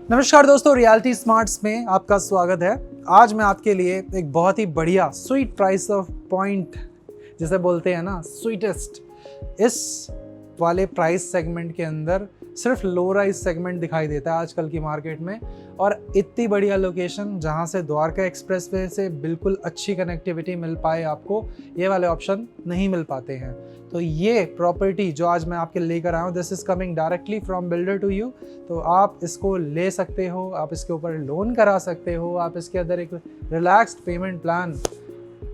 नमस्कार दोस्तों, reality smarts में आपका स्वागत है। आज मैं आपके लिए एक बहुत ही बढ़िया स्वीट प्राइस ऑफ पॉइंट जिसे बोलते हैं ना, स्वीटेस्ट, इस वाले प्राइस सेगमेंट के अंदर सिर्फ लो राइस सेगमेंट दिखाई देता है आजकल की मार्केट में। और इतनी बढ़िया लोकेशन जहां से द्वारका एक्सप्रेसवे से बिल्कुल अच्छी कनेक्टिविटी मिल पाए आपको, ये वाले ऑप्शन नहीं मिल पाते हैं। तो ये प्रॉपर्टी जो आज मैं आपके लेकर आया हूँ, this is coming directly from builder to you. तो आप इसको ले सकते हो, आप इसके ऊपर लोन करा सकते हो, आप इसके अंदर एक रिलैक्स्ड पेमेंट प्लान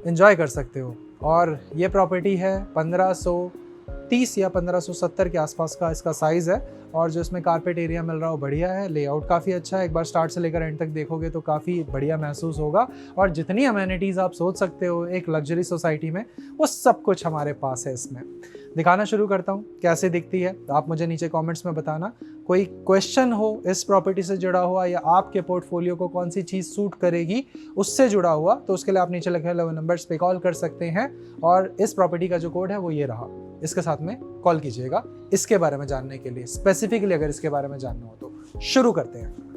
एंजॉय कर सकते हो। और ये प्रॉपर्टी है 1530 या 1570 के आसपास का इसका साइज़ है। और जो इसमें कारपेट एरिया मिल रहा है वो बढ़िया है, लेआउट काफ़ी अच्छा है। एक बार स्टार्ट से लेकर एंड तक देखोगे तो काफ़ी बढ़िया महसूस होगा। और जितनी अमेनिटीज़ आप सोच सकते हो एक लग्जरी सोसाइटी में, वो सब कुछ हमारे पास है। इसमें दिखाना शुरू करता हूँ कैसे दिखती है। आप मुझे नीचे कमेंट्स में बताना, कोई क्वेश्चन हो इस प्रॉपर्टी से जुड़ा हुआ या आपके पोर्टफोलियो को कौन सी चीज़ सूट करेगी उससे जुड़ा हुआ, तो उसके लिए आप नीचे लिखे हुए नंबर्स पे कॉल कर सकते हैं। और इस प्रॉपर्टी का जो कोड है वो ये रहा, इसके साथ में कॉल कीजिएगा इसके बारे में जानने के लिए, स्पेसिफिकली अगर इसके बारे में जानना हो तो। शुरू करते हैं।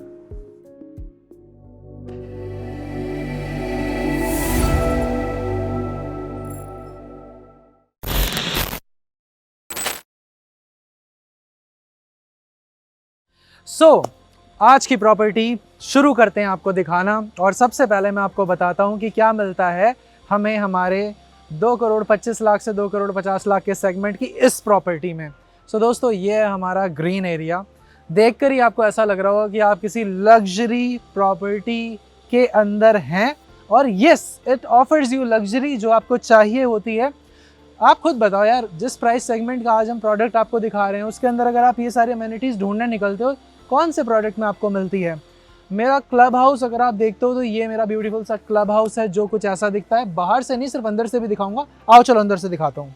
आज की प्रॉपर्टी शुरू करते हैं आपको दिखाना। और सबसे पहले मैं आपको बताता हूं कि क्या मिलता है हमें हमारे 2 करोड़ 25 लाख से 2 करोड़ 50 लाख के सेगमेंट की इस प्रॉपर्टी में। दोस्तों, ये है हमारा ग्रीन एरिया। देखकर ही आपको ऐसा लग रहा होगा कि आप किसी लग्जरी प्रॉपर्टी के अंदर हैं। और yes, it offers you luxury जो आपको चाहिए होती है। आप खुद बताओ यार, जिस प्राइस सेगमेंट का आज हम प्रोडक्ट आपको दिखा रहे हैं उसके अंदर अगर आप ये सारी अमेनिटीज़ ढूंढने निकलते हो, कौन से प्रोडक्ट में आपको मिलती है? मेरा क्लब हाउस अगर आप देखते हो तो ये मेरा ब्यूटीफुल सा क्लब हाउस है जो कुछ ऐसा दिखता है। बाहर से नहीं, सिर्फ अंदर से भी दिखाऊंगा। आओ चलो अंदर से दिखाता हूँ।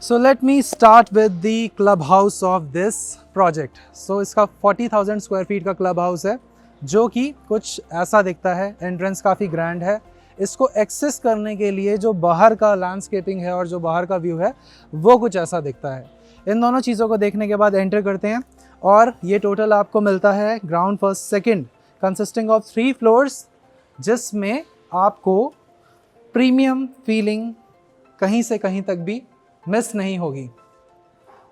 So let me start with the club house of this project. इसका 40,000 स्क्वायर फीट का क्लब हाउस है जो कि कुछ ऐसा दिखता है। एंट्रेंस काफ़ी ग्रैंड है। इसको एक्सेस करने के लिए जो बाहर का लैंडस्केपिंग है और जो बाहर का व्यू है वो कुछ ऐसा दिखता है। इन दोनों चीज़ों को देखने के बाद एंटर करते हैं। और ये टोटल आपको मिलता है ground first second, consisting of 3 floors, जिसमें आपको प्रीमियम फीलिंग कहीं से कहीं तक भी मिस नहीं होगी।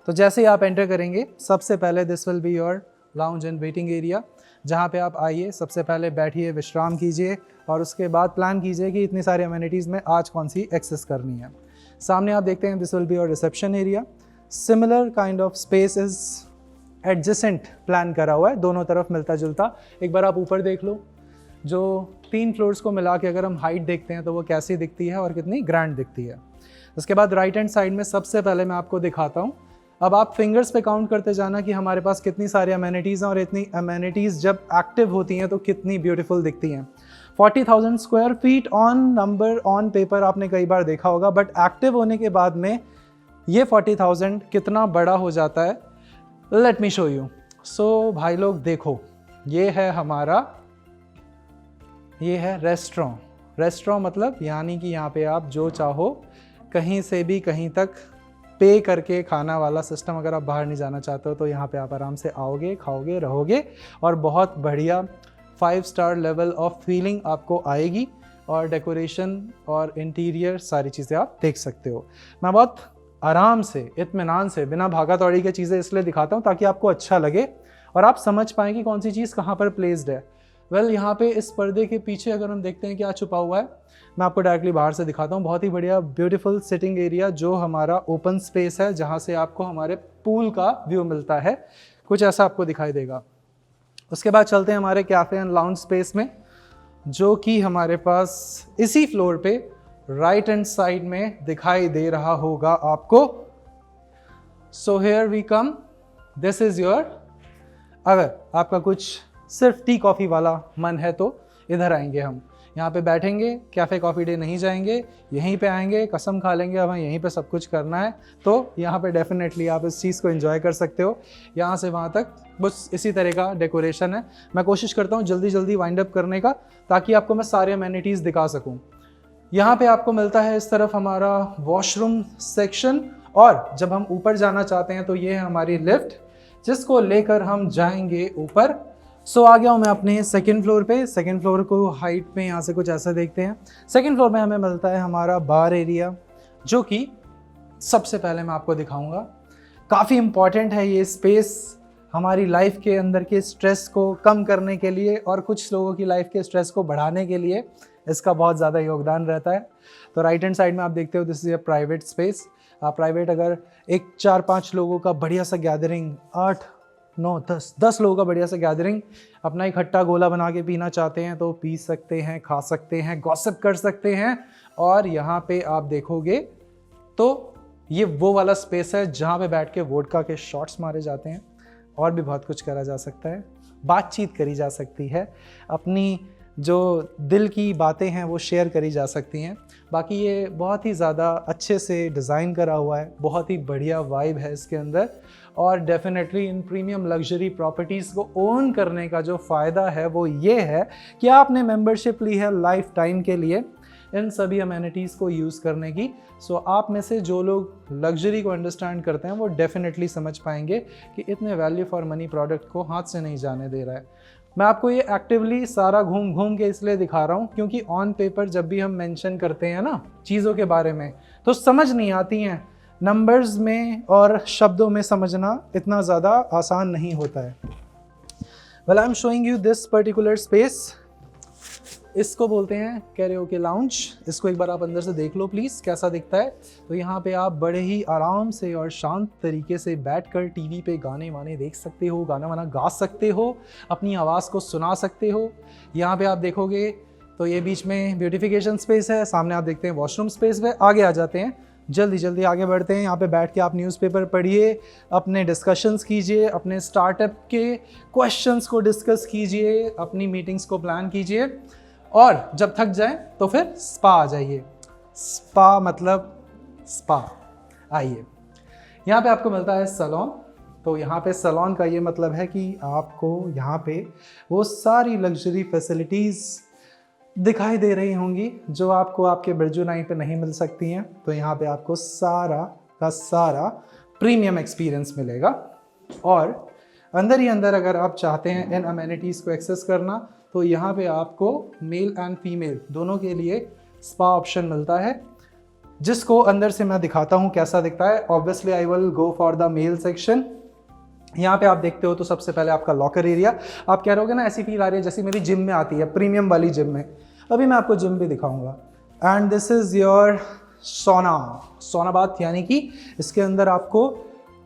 तो जैसे ही आप एंटर करेंगे, सबसे पहले this will be your lounge and waiting area, जहाँ पे आप आइए, सबसे पहले बैठिए, विश्राम कीजिए और उसके बाद प्लान कीजिए कि इतनी सारी अमेनिटीज़ में आज कौन सी एक्सेस करनी है। सामने आप देखते हैं, this will be your reception area. Similar kind of space is adjacent plan करा हुआ है, दोनों तरफ मिलता जुलता। एक बार आप ऊपर देख लो, जो 3 फ्लोर्स को मिला के अगर हम हाइट देखते हैं तो वो कैसी दिखती है और कितनी ग्रैंड दिखती है। उसके बाद राइट हैंड साइड में सबसे पहले मैं आपको दिखाता हूँ। अब आप फिंगर्स पे काउंट करते जाना कि हमारे पास कितनी सारी अमेनिटीज़ हैं और इतनी अमेनिटीज़ जब एक्टिव होती हैं तो कितनी ब्यूटीफुल दिखती हैं। 40,000 square feet on number, on paper आपने कई बार देखा होगा, बट एक्टिव होने के बाद में ये 40,000 कितना बड़ा हो जाता है। Let me show you. भाई लोग देखो, ये है हमारा, ये है रेस्टोरेंट। रेस्टोरेंट मतलब यानी कि यहाँ पे आप जो चाहो कहीं से भी कहीं तक पे करके खाना वाला सिस्टम। अगर आप बाहर नहीं जाना चाहते हो तो यहाँ पे आप आराम से आओगे, खाओगे, रहोगे और बहुत बढ़िया 5 स्टार लेवल ऑफ फीलिंग आपको आएगी। और डेकोरेशन और इंटीरियर सारी चीज़ें आप देख सकते हो। मैं बहुत आराम से, इत्मीनान से, बिना भागा दौड़ी के चीज़ें इसलिए दिखाता हूँ ताकि आपको अच्छा लगे और आप समझ पाएँ कि कौन सी चीज़ कहाँ पर प्लेस्ड है। यहाँ पे इस पर्दे के पीछे अगर हम देखते हैं क्या छुपा हुआ है, मैं आपको डायरेक्टली बाहर से दिखाता हूँ। बहुत ही बढ़िया ब्यूटीफुल सिटिंग एरिया जो हमारा ओपन स्पेस है, जहाँ से आपको हमारे पूल का व्यू मिलता है। कुछ ऐसा आपको दिखाई देगा। उसके बाद चलते हैं हमारे कैफ़े एंड लाउंज स्पेस में, जो कि हमारे पास इसी फ्लोर पे राइट हैंड साइड में दिखाई दे रहा होगा आपको। Here we come, this is your, अगर आपका कुछ सिर्फ टी कॉफ़ी वाला मन है तो इधर आएंगे हम, यहाँ पे बैठेंगे। कैफ़े कॉफ़ी डे नहीं जाएंगे, यहीं पे आएंगे, कसम खा लेंगे अब यहीं पे सब कुछ करना है। तो यहाँ पे डेफिनेटली आप इस चीज़ को एंजॉय कर सकते हो। यहाँ से वहाँ तक बस इसी तरह का डेकोरेशन है। मैं कोशिश करता हूँ जल्दी जल्दी वाइंड अप करने का, ताकि आपको मैं सारे अमेनिटीज़ दिखा सकूँ। यहाँ पे आपको मिलता है इस तरफ हमारा वॉशरूम सेक्शन, और जब हम ऊपर जाना चाहते हैं तो ये है हमारी लिफ्ट, जिसको लेकर हम जाएंगे ऊपर। सो आ गया हूँ मैं अपने सेकंड फ्लोर पे। सेकंड फ्लोर को हाइट में यहाँ से कुछ ऐसा देखते हैं। सेकंड फ्लोर में हमें मिलता है हमारा बार एरिया, जो कि सबसे पहले मैं आपको दिखाऊंगा। काफ़ी इम्पॉर्टेंट है ये स्पेस हमारी लाइफ के अंदर के स्ट्रेस को कम करने के लिए और कुछ लोगों की लाइफ के स्ट्रेस को बढ़ाने के लिए इसका बहुत ज़्यादा योगदान रहता है। तो राइट हैंड साइड में आप देखते हो, this is a private space. Private अगर एक 4-5 लोगों का बढ़िया सा गैदरिंग, 8, 9, 10 लोगों का बढ़िया सा गैदरिंग, अपना एक खट्टा गोला बना के पीना चाहते हैं तो पी सकते हैं, खा सकते हैं, गॉसिप कर सकते हैं। और यहाँ पे आप देखोगे तो ये वो वाला स्पेस है जहाँ पे बैठ के वोडका के शॉट्स मारे जाते हैं और भी बहुत कुछ करा जा सकता है, बातचीत करी जा सकती है, अपनी जो दिल की बातें हैं वो शेयर करी जा सकती हैं। बाकी ये बहुत ही ज़्यादा अच्छे से डिज़ाइन करा हुआ है, बहुत ही बढ़िया वाइब है इसके अंदर। और definitely in premium luxury properties को ओन करने का जो फ़ायदा है वो ये है कि आपने मेंबरशिप ली है लाइफ टाइम के लिए इन सभी अमेनिटीज़ को यूज़ करने की। सो आप में से जो लोग लग्जरी को अंडरस्टैंड करते हैं वो डेफिनेटली समझ पाएंगे कि इतने वैल्यू फॉर मनी प्रोडक्ट को हाथ से नहीं जाने दे रहा है। मैं आपको ये एक्टिवली सारा घूम घूम के इसलिए दिखा रहा हूँ क्योंकि ऑन पेपर जब भी हम मेंशन करते हैं ना चीज़ों के बारे में तो समझ नहीं आती हैं। नंबर्स में और शब्दों में समझना इतना ज़्यादा आसान नहीं होता है। Well I am showing you this particular space. इसको बोलते हैं कैरियोके लाउंज। इसको एक बार आप अंदर से देख लो प्लीज़ कैसा दिखता है। तो यहाँ पे आप बड़े ही आराम से और शांत तरीके से बैठकर टीवी पे गाने वाने देख सकते हो, गाना वाना गा सकते हो, अपनी आवाज़ को सुना सकते हो। यहाँ पे आप देखोगे तो ये बीच में ब्यूटिफिकेशन स्पेस है, सामने आप देखते हैं वॉशरूम स्पेस है। आगे आ जाते हैं, जल्दी जल्दी आगे बढ़ते हैं। यहाँ पे बैठ के आप न्यूज़पेपर पढ़िए, अपने डिस्कशंस कीजिए, अपने स्टार्टअप के क्वेश्चंस को डिस्कस कीजिए, अपनी मीटिंग्स को प्लान कीजिए और जब थक जाए तो फिर स्पा आ जाइए। स्पा मतलब स्पा। आइए, यहाँ पे आपको मिलता है सैलून। तो यहाँ पे सैलून का ये मतलब है कि आपको यहाँ पे वो सारी लग्जरी फैसिलिटीज़ दिखाई दे रही होंगी जो आपको आपके बिरजू-9 पे नहीं मिल सकती हैं। तो यहाँ पे आपको सारा का सारा प्रीमियम एक्सपीरियंस मिलेगा। और अंदर ही अंदर अगर आप चाहते हैं इन अमेनिटीज़ को एक्सेस करना तो यहाँ पे आपको मेल एंड फीमेल दोनों के लिए स्पा ऑप्शन मिलता है, जिसको अंदर से मैं दिखाता हूँ कैसा दिखता है। Obviously I will go for the male section. यहाँ पे आप देखते हो तो सबसे पहले आपका लॉकर एरिया। आप कह रहोगे ना ऐसी फील आ रही है जैसी मेरी जिम में आती है, प्रीमियम वाली जिम में। अभी मैं आपको जिम भी दिखाऊंगा। एंड दिस इज़ योर सोना बाथ, यानी कि इसके अंदर आपको,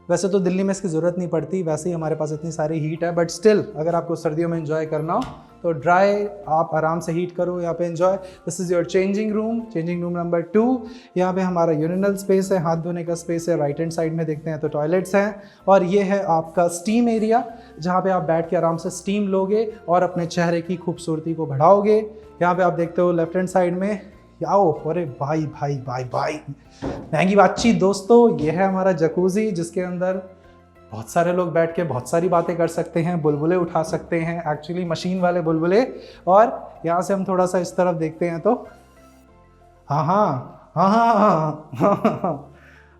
वैसे तो दिल्ली में इसकी ज़रूरत नहीं पड़ती, वैसे ही हमारे पास इतनी सारी हीट है, बट स्टिल अगर आपको सर्दियों में एंजॉय करना हो तो ड्राई आप आराम से हीट करो यहाँ पे enjoy. This is your changing room number 2। यहाँ पे हमारा यूरिनल स्पेस है, हाथ धोने का स्पेस है। राइट हैंड साइड में देखते हैं तो टॉयलेट्स हैं। और ये है आपका स्टीम एरिया, जहाँ पे आप बैठ के आराम से स्टीम लोगे और अपने चेहरे की खूबसूरती को बढ़ाओगे। यहाँ पे आप देखते हो लेफ्ट हैंड साइड में, आओ, अरे भाई भाई भाई भाई महंगी बातचीत दोस्तों, ये है हमारा जकूजी, जिसके अंदर बहुत सारे लोग बैठ के बहुत सारी बातें कर सकते हैं, बुलबुले उठा सकते हैं, एक्चुअली मशीन वाले बुलबुले। और यहाँ से हम थोड़ा सा इस तरफ देखते हैं तो हाँ।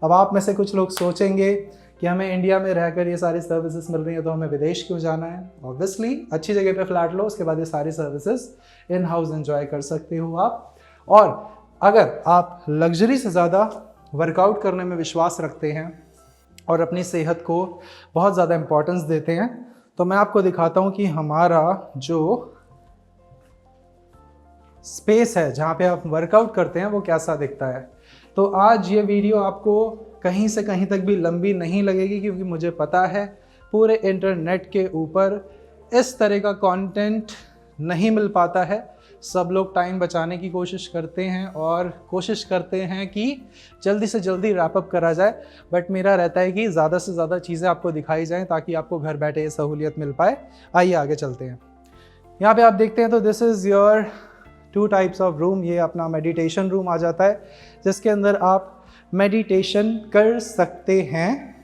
अब आप में से कुछ लोग सोचेंगे कि हमें इंडिया में रहकर ये सारी सर्विसेज मिल रही है तो हमें विदेश क्यों जाना है। ऑब्वियसली अच्छी जगह पे फ्लैट लो, उसके बाद ये सारी सर्विसेज इन हाउस एंजॉय कर सकते हो आप। और अगर आप लग्जरी से ज़्यादा वर्कआउट करने में विश्वास रखते हैं और अपनी सेहत को बहुत ज़्यादा इम्पोर्टेंस देते हैं तो मैं आपको दिखाता हूँ कि हमारा जो स्पेस है जहाँ पे आप वर्कआउट करते हैं वो कैसा दिखता है। तो आज ये वीडियो आपको कहीं से कहीं तक भी लंबी नहीं लगेगी, क्योंकि मुझे पता है पूरे इंटरनेट के ऊपर इस तरह का कंटेंट नहीं मिल पाता है। सब लोग टाइम बचाने की कोशिश करते हैं और कोशिश करते हैं कि जल्दी से जल्दी रैप अप करा जाए, बट मेरा रहता है कि ज़्यादा से ज़्यादा चीज़ें आपको दिखाई जाएं ताकि आपको घर बैठे ये सहूलियत मिल पाए। आइए आगे चलते हैं। यहाँ पे आप देखते हैं तो this is your 2 types of room. ये अपना मेडिटेशन रूम आ जाता है, जिसके अंदर आप मेडिटेशन कर सकते हैं।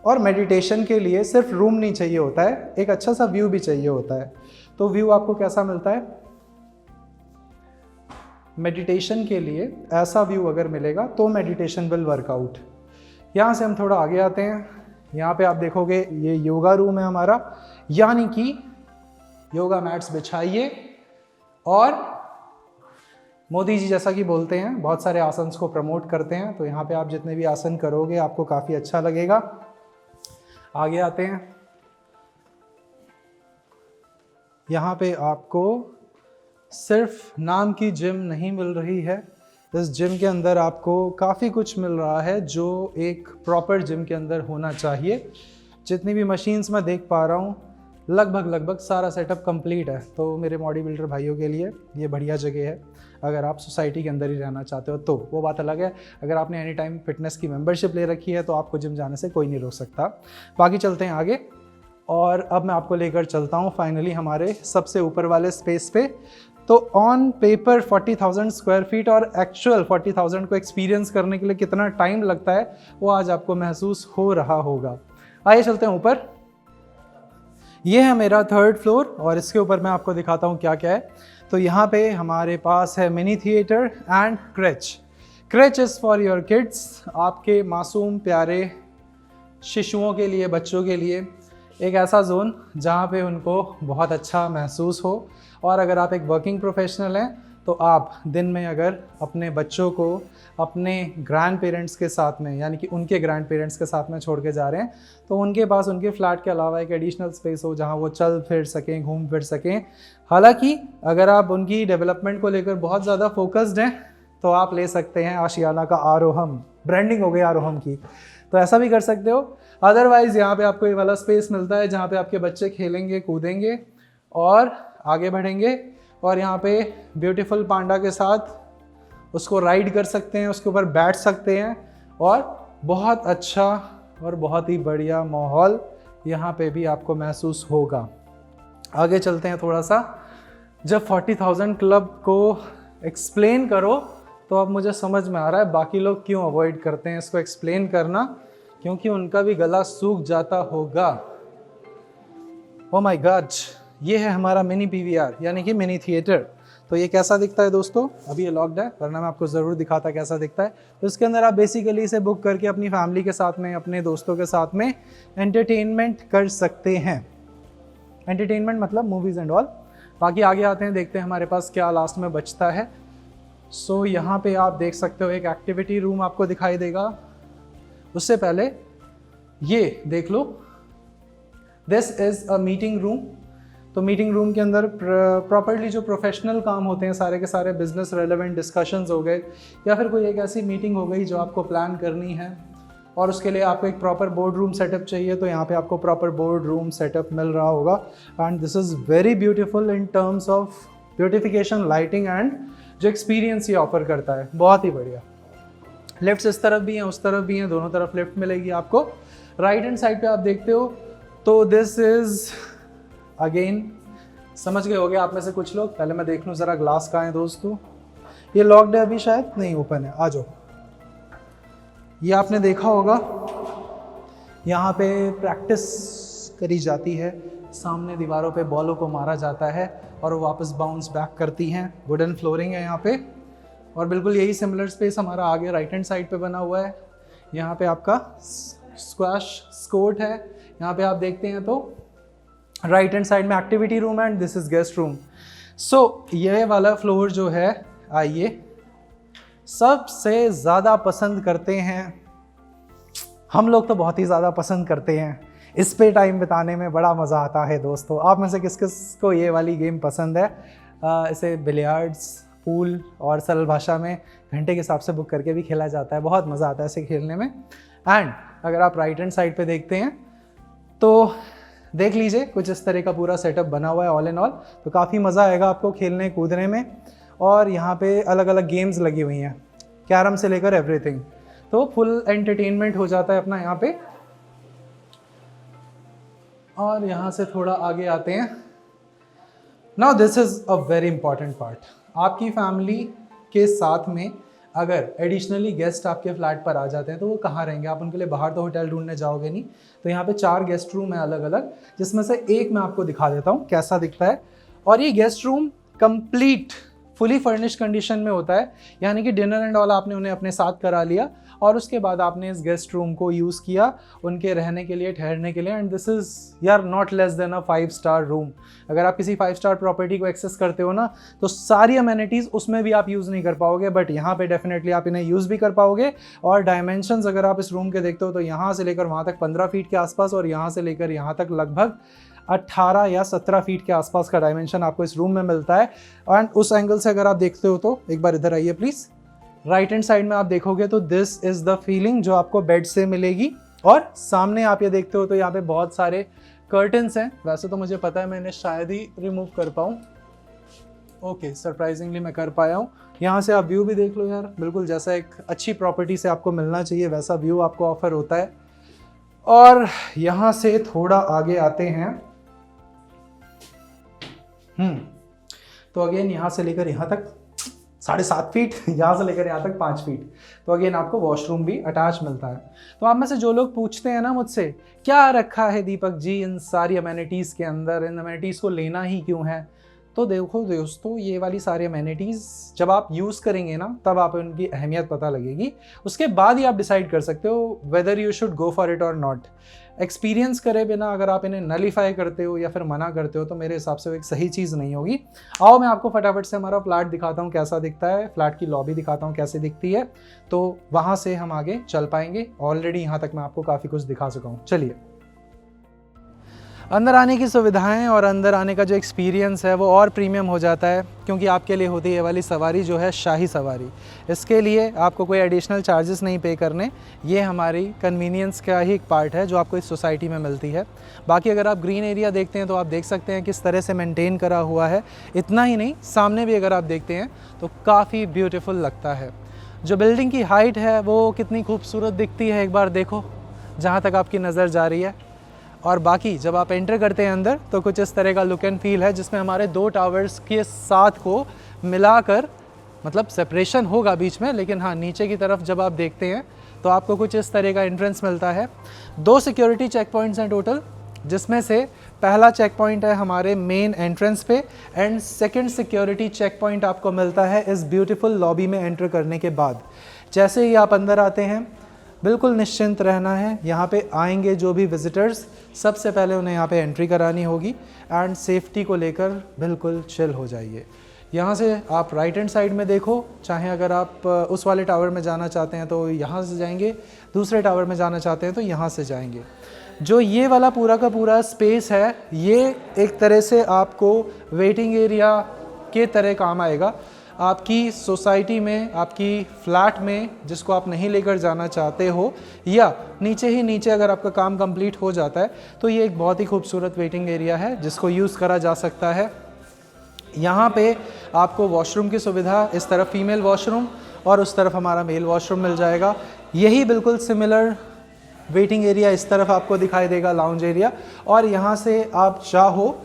और मेडिटेशन के लिए सिर्फ रूम नहीं चाहिए होता है, एक अच्छा सा व्यू भी चाहिए होता है। तो व्यू आपको कैसा मिलता है? मेडिटेशन के लिए ऐसा व्यू अगर मिलेगा तो मेडिटेशन विल वर्कआउट। यहाँ से हम थोड़ा आगे आते हैं। यहाँ पे आप देखोगे ये योगा रूम है हमारा, यानी कि योगा मैट्स बिछाइए और मोदी जी जैसा कि बोलते हैं बहुत सारे आसन को प्रमोट करते हैं, तो यहाँ पे आप जितने भी आसन करोगे आपको काफ़ी अच्छा लगेगा। आगे आते हैं, यहाँ पे आपको सिर्फ नाम की जिम नहीं मिल रही है, इस जिम के अंदर आपको काफ़ी कुछ मिल रहा है जो एक प्रॉपर जिम के अंदर होना चाहिए। जितनी भी मशीन्स मैं देख पा रहा हूँ लगभग सारा सेटअप कंप्लीट है, तो मेरे बॉडी बिल्डर भाइयों के लिए ये बढ़िया जगह है। अगर आप सोसाइटी के अंदर ही रहना चाहते हो तो वो बात अलग है, अगर आपने एनी टाइम फिटनेस की मेंबरशिप ले रखी है तो आपको जिम जाने से कोई नहीं रोक सकता। बाकी चलते हैं आगे, और अब मैं आपको लेकर चलता हूँ फाइनली हमारे सबसे ऊपर वाले स्पेस पे। तो ऑन पेपर 40,000 स्क्वायर फीट और एक्चुअल 40,000 को एक्सपीरियंस करने के लिए कितना टाइम लगता है वो आज आपको महसूस हो रहा होगा। आइए चलते हैं ऊपर। ये है मेरा 3rd फ्लोर और इसके ऊपर मैं आपको दिखाता हूँ क्या क्या है। तो यहाँ पे हमारे पास है mini theatre and creche. Creche is for your kids, आपके मासूम प्यारे शिशुओं के लिए, बच्चों के लिए एक ऐसा जोन जहाँ पे उनको बहुत अच्छा महसूस हो। और अगर आप एक वर्किंग प्रोफेशनल हैं तो आप दिन में अगर अपने बच्चों को अपने ग्रैंड पेरेंट्स के साथ में, यानी कि उनके ग्रैंड पेरेंट्स के साथ में छोड़ के जा रहे हैं, तो उनके पास उनके फ्लैट के अलावा एक एडिशनल स्पेस हो जहाँ वो चल फिर सकें, घूम फिर सकें। हालांकि अगर आप उनकी डेवलपमेंट को लेकर बहुत ज़्यादा फोकस्ड हैं तो आप ले सकते हैं आशियाना का आरोहम, ब्रांडिंग हो गई आरोहम की, तो ऐसा भी कर सकते हो। अदरवाइज़ यहाँ पे आपको ये वाला स्पेस मिलता है जहाँ पे आपके बच्चे खेलेंगे, कूदेंगे और आगे बढ़ेंगे, और यहाँ पे ब्यूटीफुल पांडा के साथ उसको राइड कर सकते हैं, उसके ऊपर बैठ सकते हैं, और बहुत अच्छा और बहुत ही बढ़िया माहौल यहाँ पे भी आपको महसूस होगा। आगे चलते हैं थोड़ा सा। जब 40,000 क्लब को एक्सप्लेन करो तो अब मुझे समझ में आ रहा है बाकी लोग क्यों अवॉइड करते हैं इसको एक्सप्लेन करना, क्योंकि उनका भी गला सूख जाता होगा। ओह माय गॉड, ये है हमारा मिनी पीवीआर यानी कि मिनी थिएटर। तो ये कैसा दिखता है दोस्तों, अभी ये लॉक्ड है वरना मैं आपको ज़रूर दिखाता कैसा दिखता है। तो इसके अंदर आप बेसिकली इसे बुक करके अपनी फैमिली के साथ में, अपने दोस्तों के साथ में एंटरटेनमेंट कर सकते हैं। एंटरटेनमेंट मतलब मूवीज़ एंड ऑल। बाकी आगे आते हैं, देखते हैं हमारे पास क्या लास्ट में बचता है। सो यहाँ पे आप देख सकते हो एक एक्टिविटी रूम आपको दिखाई देगा। उससे पहले ये देख लो, this is a meeting room. तो मीटिंग रूम के अंदर प्रॉपर्ली जो प्रोफेशनल काम होते हैं सारे के सारे, बिजनेस रेलेवेंट डिस्कशंस हो गए, या फिर कोई एक ऐसी मीटिंग हो गई जो आपको प्लान करनी है और उसके लिए आपको एक प्रॉपर बोर्ड रूम सेटअप चाहिए, तो यहाँ पे आपको प्रॉपर बोर्ड रूम सेटअप मिल रहा होगा। And this is very beautiful in terms of beautification, lighting and जो एक्सपीरियंस ये ऑफर करता है, बहुत ही बढ़िया। लिफ्ट्स इस तरफ भी हैं, उस तरफ भी हैं, दोनों तरफ लिफ्ट मिलेगी आपको। राइट हैंड साइड पे आप देखते हो तो दिस इज़ अगेन, समझ गए होगे आप में से कुछ लोग। पहले मैं देख लूँ ज़रा ग्लास कहाँ है दोस्तों। ये लॉक्ड है अभी, शायद नहीं ओपन है, आ जाओ। ये आपने देखा होगा, यहाँ पे प्रैक्टिस करी जाती है, सामने दीवारों पे बॉलों को मारा जाता है और वो वापस बाउंस बैक करती हैं। वुडन फ्लोरिंग है यहाँ पे, और बिल्कुल यही सिमिलर स्पेस हमारा आगे राइट हैंड साइड पे बना हुआ है। यहाँ पे आपका स्क्वैश कोर्ट है। यहाँ पे आप देखते हैं तो राइट हैंड साइड में activity room and this is guest room. So ये वाला फ्लोर जो है, आइए, सबसे ज़्यादा पसंद करते हैं हम लोग, तो बहुत ही ज़्यादा पसंद करते हैं, इस पे टाइम बिताने में बड़ा मज़ा आता है दोस्तों। आप में से किस किस को ये वाली गेम पसंद है? इसे बिलियर्ड्स, पूल और सरल भाषा में घंटे के हिसाब से बुक करके भी खेला जाता है, बहुत मज़ा आता है इसे खेलने में। एंड अगर आप राइट हैंड साइड पे देखते हैं तो देख लीजिए कुछ इस तरह का पूरा सेटअप बना हुआ है ऑल इन ऑल, तो काफ़ी मज़ा आएगा आपको खेलने कूदने में। और यहाँ पे अलग अलग गेम्स लगी हुई हैं, कैरम से लेकर एवरीथिंग, तो फुल एंटरटेनमेंट हो जाता है अपना यहाँ पे। और यहाँ से थोड़ा आगे आते हैं। Now this is a very important part. आपकी फैमिली के साथ में अगर एडिशनली गेस्ट आपके फ्लैट पर आ जाते हैं तो वो कहाँ रहेंगे? आप उनके लिए बाहर तो होटल ढूंढने जाओगे नहीं, तो यहाँ पे 4 गेस्ट रूम है अलग अलग, जिसमें से एक मैं आपको दिखा देता हूँ कैसा दिखता है। और ये guest room complete fully furnished condition में होता है, यानी कि डिनर एंड ऑल आपने उन्हें अपने साथ करा लिया और उसके बाद आपने इस गेस्ट रूम को यूज़ किया उनके रहने के लिए, ठहरने के लिए। एंड दिस इज़ यार not less than a 5 star room. अगर आप किसी 5 स्टार प्रॉपर्टी को एक्सेस करते हो ना, तो सारी अमेनिटीज़ उसमें भी आप यूज़ नहीं कर पाओगे, बट यहाँ पे डेफिनेटली आप इन्हें यूज़ भी कर पाओगे। और डायमेंशंस अगर आप इस रूम के देखते हो तो यहाँ से लेकर वहाँ तक 15 फीट के आसपास, और यहाँ से लेकर यहाँ तक लगभग 18 या 17 फीट के आसपास का डायमेंशन आपको इस रूम में मिलता है। एंड उस एंगल से अगर आप देखते हो तो एक बार इधर आइए प्लीज़, राइट हैंड साइड में आप देखोगे तो दिस इज़ द फीलिंग जो आपको बेड से मिलेगी। और सामने आप ये देखते हो तो यहाँ पे बहुत सारे कर्टन्स हैं। वैसे तो मुझे पता है मैं इन्हें शायद ही रिमूव कर पाऊँ, ओके सरप्राइजिंगली मैं कर पाया हूँ। यहाँ से आप व्यू भी देख लो यार, बिल्कुल जैसा एक अच्छी प्रॉपर्टी से आपको मिलना चाहिए वैसा व्यू आपको ऑफर होता है। और यहाँ से थोड़ा आगे आते हैं, तो अगेन यहाँ से लेकर यहाँ तक 7.5 फीट, यहाँ से लेकर यहाँ तक 5 फीट। तो अगेन आपको वॉशरूम भी अटैच मिलता है। तो आप में से जो लोग पूछते हैं ना मुझसे, क्या रखा है दीपक जी इन सारी अमेनिटीज़ के अंदर, इन अमेनिटीज़ को लेना ही क्यों है, तो देखो दोस्तों, ये वाली सारी अमेनिटीज़ जब आप यूज़ करेंगे ना तब आप उनकी अहमियत पता लगेगी। उसके बाद ही आप डिसाइड कर सकते हो whether you should go for it और नॉट। एक्सपीरियंस करे बिना अगर आप इन्हें नलीफाई करते हो या फिर मना करते हो तो मेरे हिसाब से वो एक सही चीज़ नहीं होगी। आओ मैं आपको फटाफट से हमारा फ्लैट दिखाता हूँ कैसा दिखता है, फ्लैट की लॉबी दिखाता हूँ कैसे दिखती है, तो वहाँ से हम आगे चल पाएंगे। ऑलरेडी यहाँ तक मैं आपको काफ़ी कुछ दिखा चुका हूँ। चलिए, अंदर आने की सुविधाएं और अंदर आने का जो एक्सपीरियंस है वो और प्रीमियम हो जाता है, क्योंकि आपके लिए होती है ये वाली सवारी जो है शाही सवारी। इसके लिए आपको कोई एडिशनल चार्जेस नहीं पे करने, ये हमारी कन्वीनियंस का ही एक पार्ट है जो आपको इस सोसाइटी में मिलती है। बाकी अगर आप ग्रीन एरिया देखते हैं तो आप देख सकते हैं किस तरह से मेंटेन करा हुआ है। इतना ही नहीं, सामने भी अगर आप देखते हैं तो काफ़ी ब्यूटीफुल लगता है। जो बिल्डिंग की हाइट है वो कितनी खूबसूरत दिखती है, एक बार देखो जहाँ तक आपकी नज़र जा रही है। और बाकी जब आप एंटर करते हैं अंदर तो कुछ इस तरह का लुक एंड फील है, जिसमें हमारे 2 टावर्स के साथ को मिलाकर, मतलब सेपरेशन होगा बीच में, लेकिन हाँ नीचे की तरफ जब आप देखते हैं तो आपको कुछ इस तरह का एंट्रेंस मिलता है। 2 सिक्योरिटी चेक पॉइंट्स हैं टोटल, जिसमें से पहला चेक पॉइंट है हमारे मेन एंट्रेंस पे, and second security check point आपको मिलता है इस ब्यूटीफुल लॉबी में एंटर करने के बाद। जैसे ही आप अंदर आते हैं बिल्कुल निश्चिंत रहना है। यहाँ पे आएंगे जो भी विजिटर्स, सबसे पहले उन्हें यहाँ पे एंट्री करानी होगी, एंड सेफ्टी को लेकर बिल्कुल चिल हो जाइए। यहाँ से आप राइट हैंड साइड में देखो, चाहे अगर आप उस वाले टावर में जाना चाहते हैं तो यहाँ से जाएंगे, दूसरे टावर में जाना चाहते हैं तो यहाँ से जाएंगे। जो ये वाला पूरा का पूरा स्पेस है, ये एक तरह से आपको वेटिंग एरिया के तरह काम आएगा। आपकी सोसाइटी में, आपकी फ्लैट में जिसको आप नहीं लेकर जाना चाहते हो, या नीचे ही नीचे अगर आपका काम कंप्लीट हो जाता है तो ये एक बहुत ही खूबसूरत वेटिंग एरिया है जिसको यूज़ करा जा सकता है। यहाँ पे आपको वॉशरूम की सुविधा, इस तरफ फीमेल वॉशरूम और उस तरफ हमारा मेल वॉशरूम मिल जाएगा। यही बिल्कुल सिमिलर वेटिंग एरिया इस तरफ आपको दिखाई देगा, लाउंज एरिया। और यहाँ से आप चाहो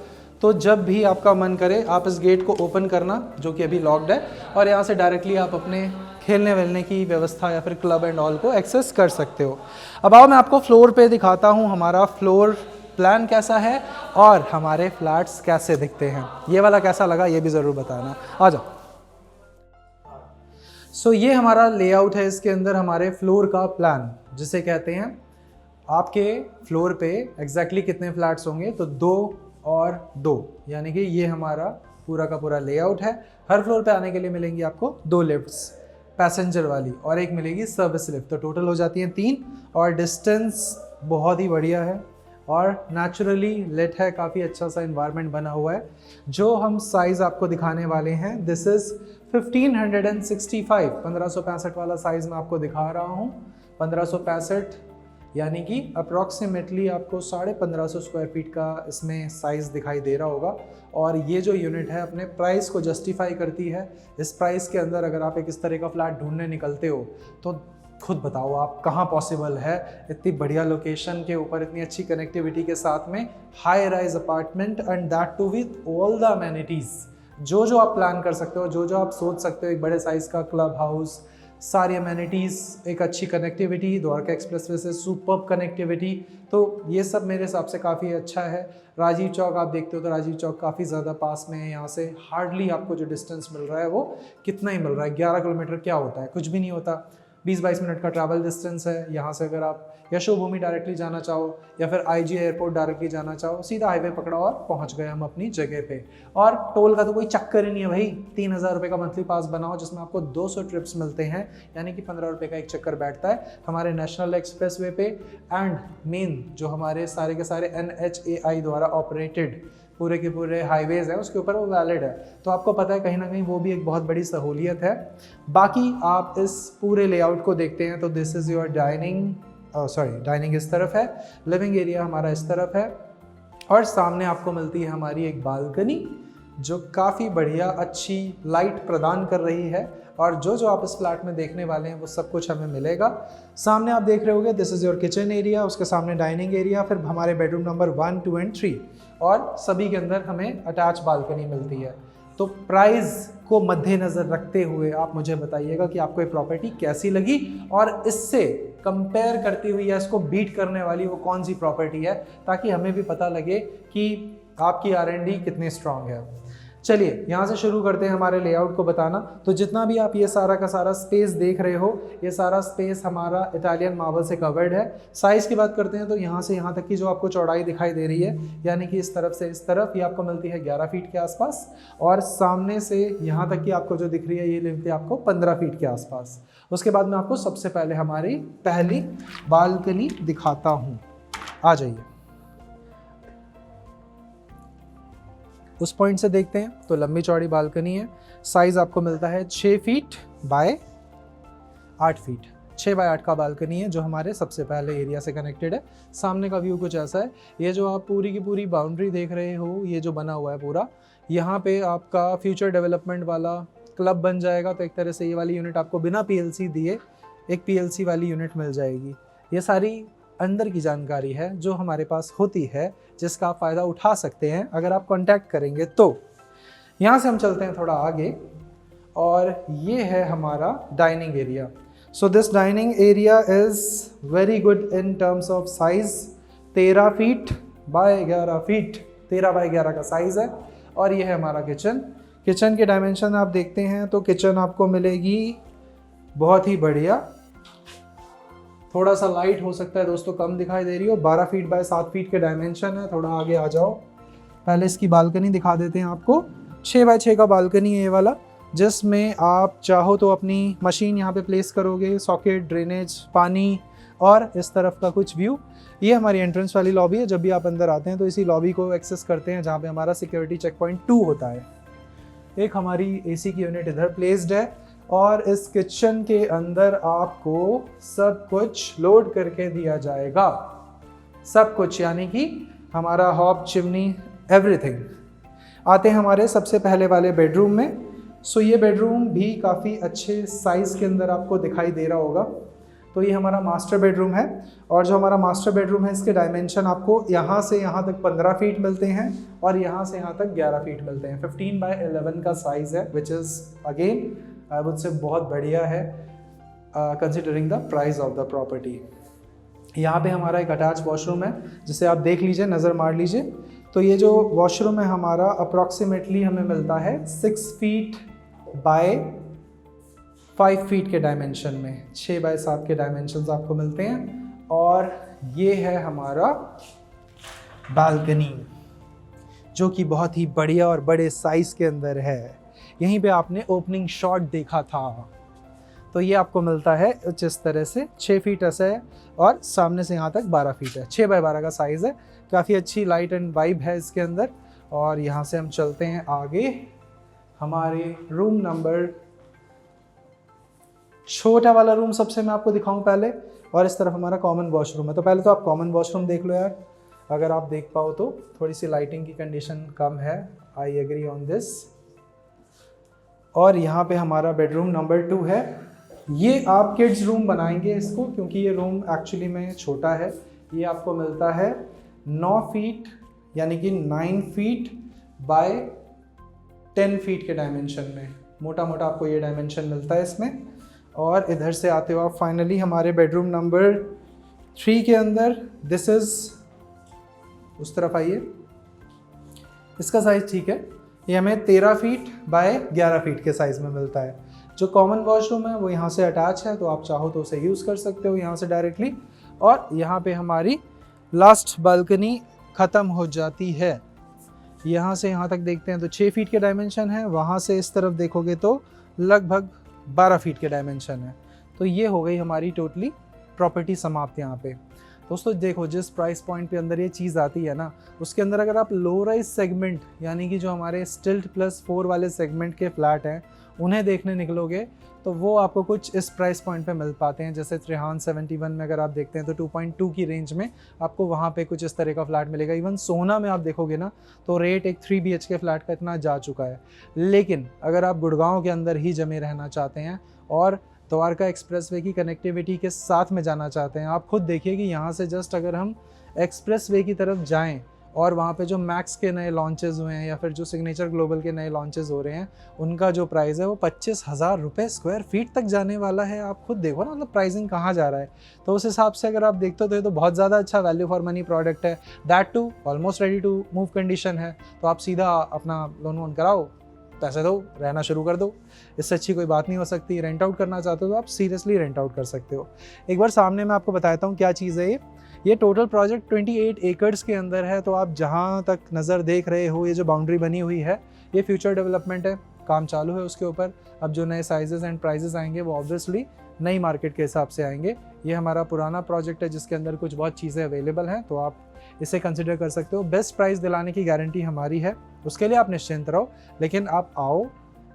तो जब भी आपका मन करे आप इस गेट को ओपन करना, जो कि अभी लॉक्ड है, और यहाँ से डायरेक्टली आप अपने खेलने वेलने की व्यवस्था या फिर क्लब एंड ऑल को एक्सेस कर सकते हो। अब आओ मैं आपको फ्लोर पे दिखाता हूँ हमारा फ्लोर प्लान कैसा है और हमारे फ्लैट्स कैसे दिखते हैं। ये वाला कैसा लगा ये भी ज़रूर बताना। आ जाओ। सो ये हमारा लेआउट है, इसके अंदर हमारे फ्लोर का प्लान, जिसे कहते हैं आपके फ्लोर पे एग्जैक्टली कितने फ्लैट्स होंगे, तो 2 और 2, यानी कि ये हमारा पूरा का पूरा लेआउट है। हर फ्लोर पे आने के लिए मिलेंगी आपको 2 लिफ्ट्स, पैसेंजर वाली, और एक मिलेगी सर्विस लिफ्ट, तो टोटल हो जाती हैं 3। और डिस्टेंस बहुत ही बढ़िया है और नेचुरली लिट है, काफ़ी अच्छा सा इन्वायरमेंट बना हुआ है। जो हम साइज़ आपको दिखाने वाले हैं, दिस इज़ 1565, 1565 वाला साइज़ मैं आपको दिखा रहा हूँ। 1565 यानी कि अप्रॉक्सीमेटली आपको 1550 स्क्वायर फीट का इसमें साइज़ दिखाई दे रहा होगा। और ये जो यूनिट है अपने प्राइस को जस्टिफाई करती है। इस प्राइस के अंदर अगर आप एक इस तरह का फ्लैट ढूंढने निकलते हो तो खुद बताओ आप कहाँ पॉसिबल है इतनी बढ़िया लोकेशन के ऊपर, इतनी अच्छी कनेक्टिविटी के साथ में, high rise apartment, and that too with all the amenities. जो आप प्लान कर सकते हो, जो आप सोच सकते हो, एक बड़े साइज़ का क्लब हाउस, सारी अमेनिटीज़, एक अच्छी कनेक्टिविटी, द्वारका एक्सप्रेसवे से सुपर्ब कनेक्टिविटी, तो ये सब मेरे हिसाब से काफ़ी अच्छा है। राजीव चौक आप देखते हो तो राजीव चौक काफ़ी ज़्यादा पास में है। यहाँ से हार्डली आपको जो डिस्टेंस मिल रहा है वो कितना ही मिल रहा है, 11 किलोमीटर क्या होता है, कुछ भी नहीं होता। 20-22 मिनट का ट्रैवल डिस्टेंस है। यहाँ से अगर आप यशोभूमि डायरेक्टली जाना चाहो या फिर IG एयरपोर्ट डायरेक्टली जाना चाहो, सीधा हाईवे पकड़ा और पहुँच गए हम अपनी जगह पे। और टोल का तो कोई चक्कर ही नहीं है भाई। 3000 रुपये का मंथली पास बनाओ जिसमें आपको 200 ट्रिप्स मिलते हैं, यानी कि 15 रुपये का एक चक्कर बैठता है हमारे नेशनल एक्सप्रेस वे पे। एंड मेन जो हमारे सारे के सारे NHAI द्वारा ऑपरेटेड पूरे के पूरे हाईवेज हैं उसके ऊपर वो वैलिड है, तो आपको पता है कहीं ना कहीं वो भी एक बहुत बड़ी सहूलियत है। बाकी आप इस पूरे लेआउट को देखते हैं तो this is your dining, dining इस तरफ है, लिविंग एरिया हमारा इस तरफ है, और सामने आपको मिलती है हमारी एक बालकनी जो काफ़ी बढ़िया अच्छी लाइट प्रदान कर रही है। और जो आप इस फ्लैट में देखने वाले हैं वो सब कुछ हमें मिलेगा। सामने आप देख रहे होंगे this is your kitchen area, उसके सामने डाइनिंग एरिया, फिर हमारे बेडरूम नंबर 1, 2 एंड 3, और सभी के अंदर हमें अटैच बालकनी मिलती है। तो प्राइस को मद्देनज़र रखते हुए आप मुझे बताइएगा कि आपको ये प्रॉपर्टी कैसी लगी, और इससे कंपेयर करती हुई या इसको बीट करने वाली वो कौन सी प्रॉपर्टी है, ताकि हमें भी पता लगे कि आपकी R&D कितनी स्ट्रांग है। चलिए यहाँ से शुरू करते हैं हमारे लेआउट को बताना। तो जितना भी आप ये सारा का सारा स्पेस देख रहे हो, ये सारा स्पेस हमारा इटालियन मार्बल से कवर्ड है। साइज़ की बात करते हैं तो यहाँ से यहाँ तक की जो आपको चौड़ाई दिखाई दे रही है, यानी कि इस तरफ से इस तरफ, ये आपको मिलती है 11 फीट के आसपास, और सामने से यहाँ तक की आपको जो दिख रही है ये मिलती है आपको 15 फीट के आसपास। उसके बाद मैं आपको सबसे पहले हमारी पहली बालकनी दिखाता हूँ। आ जाइए, उस पॉइंट से देखते हैं तो लंबी चौड़ी बालकनी है। साइज़ आपको मिलता है 6 फीट बाय 8 फीट, 6 बाय 8 का बालकनी है जो हमारे सबसे पहले एरिया से कनेक्टेड है। सामने का व्यू कुछ ऐसा है। ये जो आप पूरी की पूरी बाउंड्री देख रहे हो, ये जो बना हुआ है पूरा, यहाँ पे आपका फ्यूचर डेवलपमेंट वाला क्लब बन जाएगा। तो एक तरह से ये वाली यूनिट आपको बिना PLC दिए एक PLC वाली यूनिट मिल जाएगी। ये सारी अंदर की जानकारी है जो हमारे पास होती है, जिसका आप फ़ायदा उठा सकते हैं अगर आप कांटेक्ट करेंगे तो। यहाँ से हम चलते हैं थोड़ा आगे, और ये है हमारा dining area. So this dining area is very good in terms of size. 13 feet by 11 feet, 13 by 11 का साइज़ है। और ये है हमारा किचन। किचन के डायमेंशन आप देखते हैं तो किचन आपको मिलेगी बहुत ही बढ़िया। थोड़ा सा लाइट हो सकता है दोस्तों, कम दिखाई दे रही हो। 12 फीट बाय 7 फीट के डायमेंशन है। थोड़ा आगे आ जाओ, पहले इसकी बालकनी दिखा देते हैं आपको। 6 बाय 6 का बालकनी है ये वाला, जिसमें आप चाहो तो अपनी मशीन यहाँ पे प्लेस करोगे, सॉकेट, ड्रेनेज, पानी, और इस तरफ का कुछ व्यू। ये हमारी एंट्रेंस वाली लॉबी है। जब भी आप अंदर आते हैं तो इसी लॉबी को एक्सेस करते हैं जहाँ पे हमारा सिक्योरिटी चेक पॉइंट 2 होता है। एक हमारी AC की यूनिट इधर प्लेस्ड है, और इस किचन के अंदर आपको सब कुछ लोड करके दिया जाएगा। सब कुछ, यानी कि हमारा हॉब, चिमनी, एवरीथिंग। आते हैं हमारे सबसे पहले वाले बेडरूम में। सो ये बेडरूम भी काफ़ी अच्छे साइज़ के अंदर आपको दिखाई दे रहा होगा। तो ये हमारा मास्टर बेडरूम है, और जो हमारा मास्टर बेडरूम है इसके डायमेंशन आपको यहाँ से यहाँ तक 15 फीट मिलते हैं, और यहाँ से यहाँ तक 11 फीट मिलते हैं। 15 बाय 11 का साइज़ है, which is again I would say बहुत बढ़िया है considering the price of the property. यहाँ पे हमारा एक अटैच वॉशरूम है, जिसे आप देख लीजिए, नज़र मार लीजिए। तो ये जो वॉशरूम है हमारा अप्रॉक्सीमेटली हमें मिलता है 6 फीट बाय 5 फीट के डायमेंशन में। 6 बाय 7 के डायमेंशंस आपको मिलते हैं। और ये है हमारा बालकनी, जो कि बहुत ही बढ़िया और बड़े साइज़ के अंदर है। यहीं पे आपने ओपनिंग शॉट देखा था। तो ये आपको मिलता है कुछ इस तरह से, 6 फीट ऐसा है, और सामने से यहाँ तक 12 फीट है। 6 बाय 12 का साइज़ है। काफ़ी अच्छी लाइट एंड वाइब है इसके अंदर। और यहाँ से हम चलते हैं आगे हमारे रूम नंबर, छोटा वाला रूम सबसे मैं आपको दिखाऊं पहले, और इस तरफ हमारा कॉमन वॉशरूम है। तो पहले तो आप कॉमन वॉशरूम देख लो यार, अगर आप देख पाओ तो। थोड़ी सी लाइटिंग की कंडीशन कम है, आई एग्री ऑन दिस। और यहाँ पे हमारा बेडरूम नंबर 2 है। ये आप किड्स रूम बनाएंगे इसको, क्योंकि ये रूम एक्चुअली में छोटा है। ये आपको मिलता है 9 फीट, यानी कि 9 फीट बाय 10 फीट के डायमेंशन में। मोटा मोटा आपको ये डायमेंशन मिलता है इसमें। और इधर से आते हो आप फाइनली हमारे बेडरूम नंबर 3 के अंदर। दिस इज़, उस तरफ आइए, इसका साइज़ ठीक है। ये हमें 13 फीट बाय 11 फीट के साइज़ में मिलता है। जो कॉमन वॉशरूम है वो यहाँ से अटैच है, तो आप चाहो तो उसे यूज़ कर सकते हो यहाँ से डायरेक्टली। और यहाँ पे हमारी लास्ट बालकनी ख़त्म हो जाती है। यहाँ से यहाँ तक देखते हैं तो 6 फीट के डायमेंशन है, वहाँ से इस तरफ देखोगे तो लगभग 12 फीट के डायमेंशन है। तो ये हो गई हमारी टोटली प्रॉपर्टी समाप्त यहाँ पे। दोस्तों देखो, जिस प्राइस पॉइंट पे अंदर ये चीज़ आती है ना, उसके अंदर अगर आप लो राइज सेगमेंट यानी कि जो हमारे स्टिल्ट +4 वाले सेगमेंट के फ्लैट हैं उन्हें देखने निकलोगे तो वो आपको कुछ इस प्राइस पॉइंट पे मिल पाते हैं। जैसे त्रिहान 71 में अगर आप देखते हैं तो 2.2 की रेंज में आपको वहाँ पे कुछ इस तरह का फ्लैट मिलेगा। इवन सोना में आप देखोगे ना तो रेट एक 3 BHK फ्लैट का इतना जा चुका है। लेकिन अगर आप गुड़गांव के अंदर ही जमे रहना चाहते हैं और द्वारका एक्सप्रेसवे की कनेक्टिविटी के साथ में जाना चाहते हैं, आप खुद देखिए कि यहाँ से जस्ट अगर हम एक्सप्रेसवे की तरफ जाएं और वहाँ पे जो मैक्स के नए लॉन्चेस हुए हैं या फिर जो सिग्नेचर ग्लोबल के नए लॉन्चेस हो रहे हैं, उनका जो प्राइस है वो 25,000 रुपये स्क्वायर फीट तक जाने वाला है। आप खुद देखो ना, मतलब प्राइसिंग कहाँ जा रहा है। तो उस हिसाब से अगर आप देखते हो तो ये तो बहुत ज़्यादा अच्छा वैल्यू फॉर मनी प्रोडक्ट है। That too almost ready to move condition है। तो आप सीधा अपना लोन वोन कराओ, पैसे दो, रहना शुरू कर दो। इससे अच्छी कोई बात नहीं हो सकती। रेंट आउट करना चाहते हो तो आप सीरियसली रेंट आउट कर सकते हो। एक बार सामने मैं आपको बताता हूँ क्या चीज़ है ये टोटल प्रोजेक्ट 28 एकड़्स के अंदर है। तो आप जहाँ तक नज़र देख रहे हो, ये जो बाउंड्री बनी हुई है ये फ्यूचर डेवलपमेंट है, काम चालू है उसके ऊपर। अब जो नए साइजेस एंड प्राइजेस आएंगे वो ऑब्वियसली नई मार्केट के हिसाब से आएंगे। ये हमारा पुराना प्रोजेक्ट है जिसके अंदर कुछ बहुत चीज़ें अवेलेबल हैं, तो आप इसे कंसिडर कर सकते हो। बेस्ट प्राइस दिलाने की गारंटी हमारी है, उसके लिए आप निश्चिंत रहो। लेकिन आप आओ,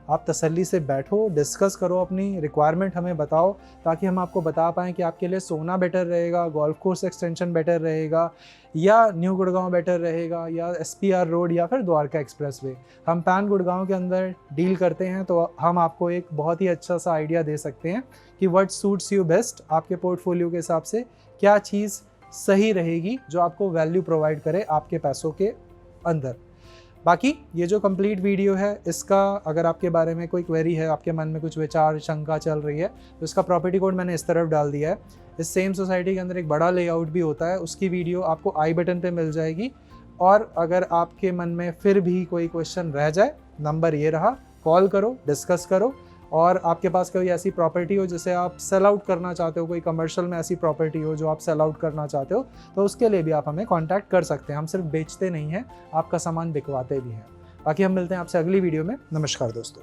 आप तसल्ली से बैठो, डिस्कस करो, अपनी रिक्वायरमेंट हमें बताओ, ताकि हम आपको बता पाएँ कि आपके लिए सोना बेटर रहेगा, गोल्फ कोर्स एक्सटेंशन बेटर रहेगा, या न्यू गुड़गांव बेटर रहेगा, या SPR रोड, या फिर द्वारका एक्सप्रेसवे। हम पैन गुड़गांव के अंदर डील करते हैं, तो हम आपको एक बहुत ही अच्छा सा आइडिया दे सकते हैं कि व्हाट सूट्स यू बेस्ट, आपके पोर्टफोलियो के हिसाब से क्या चीज़ सही रहेगी जो आपको वैल्यू प्रोवाइड करे आपके पैसों के अंदर। बाकी ये जो कंप्लीट वीडियो है, इसका अगर आपके बारे में कोई क्वेरी है, आपके मन में कुछ विचार शंका चल रही है, तो इसका प्रॉपर्टी कोड मैंने इस तरफ डाल दिया है। इस सेम सोसाइटी के अंदर एक बड़ा लेआउट भी होता है, उसकी वीडियो आपको आई बटन पे मिल जाएगी। और अगर आपके मन में फिर भी कोई क्वेश्चन रह जाए, नंबर ये रहा, कॉल करो, डिस्कस करो। और आपके पास कोई ऐसी प्रॉपर्टी हो जिसे आप सेल आउट करना चाहते हो, कोई कमर्शियल में ऐसी प्रॉपर्टी हो जो आप सेल आउट करना चाहते हो, तो उसके लिए भी आप हमें कांटेक्ट कर सकते हैं। हम सिर्फ बेचते नहीं हैं, आपका सामान बिकवाते भी हैं। बाकी हम मिलते हैं आपसे अगली वीडियो में। नमस्कार दोस्तों।